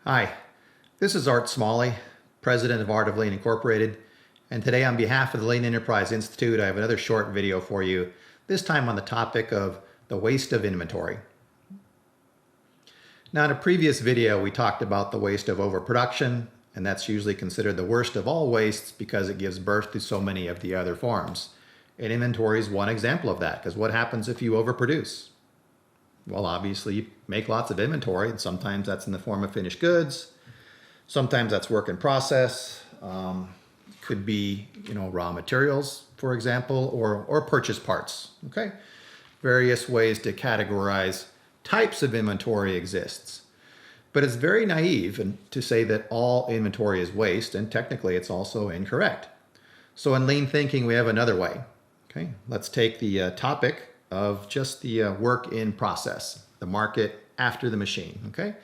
Hi, this is Art Smalley, President of Art of Lean Incorporated, and today on behalf of the Lean Enterprise Institute, I have another short video for you, this time on the topic of the waste of inventory. Now, in a previous video, we talked about the waste of overproduction, and that's usually considered the worst of all wastes because it gives birth to so many of the other forms. And inventory is one example of that, because what happens if you overproduce? Well, obviously, you make lots of inventory, and sometimes that's in the form of finished goods. Sometimes that's work in process. Could be, raw materials, for example, or purchase parts. Okay, various ways to categorize types of inventory exists. But it's very naive to say that all inventory is waste, and technically it's also incorrect. So in lean thinking, we have another way. Okay, let's take the topic of just the work in process, the market after the machine, okay?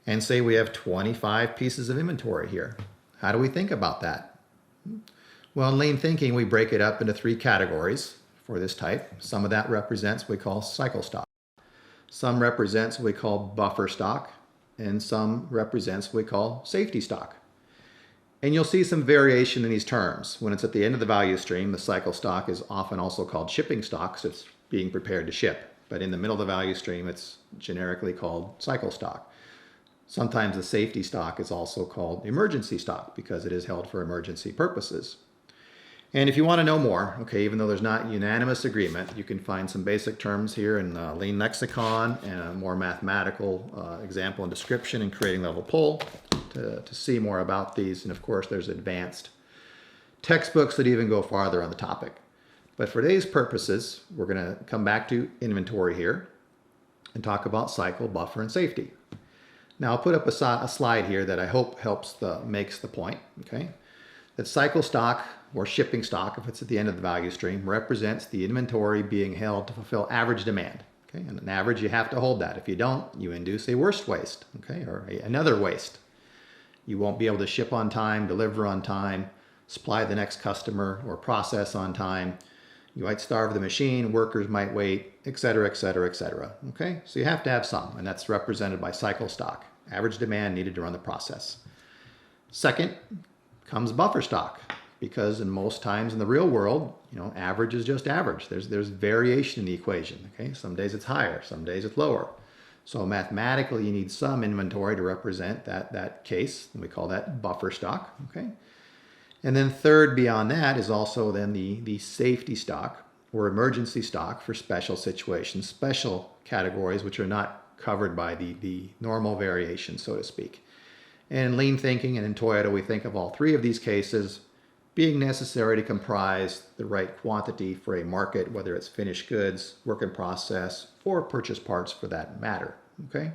And say we have 25 pieces of inventory here. How do we think about that? Well, in lean thinking, we break it up into three categories for this type. Some of that represents what we call cycle stock. Some represents what we call buffer stock, and some represents what we call safety stock. And you'll see some variation in these terms. When it's at the end of the value stream, the cycle stock is often also called shipping stock, so it's being prepared to ship. But in the middle of the value stream, it's generically called cycle stock. Sometimes the safety stock is also called emergency stock because it is held for emergency purposes. And if you want to know more, okay, even though there's not unanimous agreement, you can find some basic terms here in the Lean Lexicon and a more mathematical example and description in Creating Level Pull to see more about these. And of course, there's advanced textbooks that even go farther on the topic. But for today's purposes, we're going to come back to inventory here and talk about cycle, buffer, and safety. Now, I'll put up a slide here that I hope makes the point, okay? That cycle stock or shipping stock, if it's at the end of the value stream, represents the inventory being held to fulfill average demand. Okay, and on average, you have to hold that. If you don't, you induce a worst waste, okay, or another waste. You won't be able to ship on time, deliver on time, supply the next customer, or process on time. You might starve the machine, workers might wait, et cetera, et cetera, et cetera. Okay, so you have to have some, and that's represented by cycle stock, average demand needed to run the process. Second comes buffer stock, because in most times in the real world, average is just average. There's variation in the equation. Okay, some days it's higher, some days it's lower. So mathematically, you need some inventory to represent that case, and we call that buffer stock. Okay. And then third beyond that is also then the safety stock or emergency stock for special situations, special categories which are not covered by the normal variation, so to speak. And in lean thinking and in Toyota, we think of all three of these cases being necessary to comprise the right quantity for a market, whether it's finished goods, work in process, or purchase parts for that matter. Okay.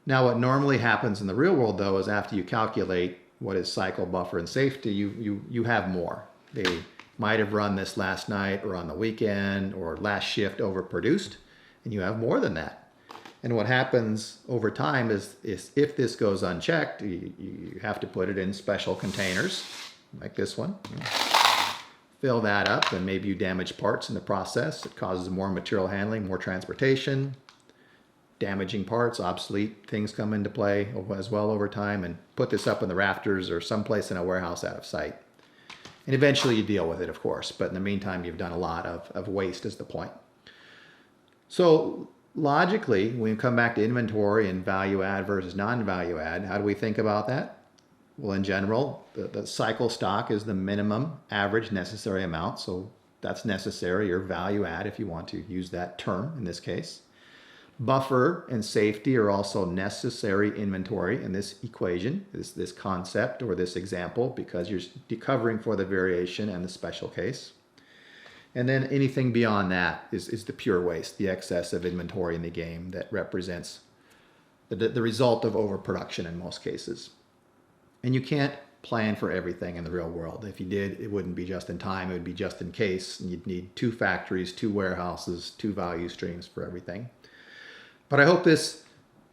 Now, what normally happens in the real world, though, is after you calculate what is cycle, buffer, and safety, you have more. They might have run this last night or on the weekend or last shift overproduced, and you have more than that. And what happens over time is if this goes unchecked, you have to put it in special containers like this one. Fill that up, and maybe you damage parts in the process. It causes more material handling, more transportation. Damaging parts, obsolete things come into play as well over time, and put this up in the rafters or someplace in a warehouse out of sight. And eventually you deal with it, of course, but in the meantime, you've done a lot of waste is the point. So logically, when we come back to inventory and value add versus non-value add, how do we think about that? Well, in general, the cycle stock is the minimum average necessary amount, so that's necessary, or value add if you want to use that term in this case. Buffer and safety are also necessary inventory in this equation, this concept or this example, because you're covering for the variation and the special case. And then anything beyond that is the pure waste, the excess of inventory in the game that represents the result of overproduction in most cases. And you can't plan for everything in the real world. If you did, it wouldn't be just in time, it would be just in case, and you'd need 2 factories, 2 warehouses, 2 value streams for everything. But I hope this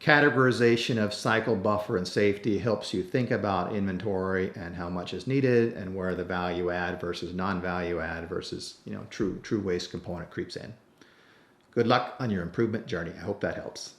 categorization of cycle, buffer, and safety helps you think about inventory and how much is needed and where the value add versus non-value add versus true waste component creeps in. Good luck on your improvement journey. I hope that helps.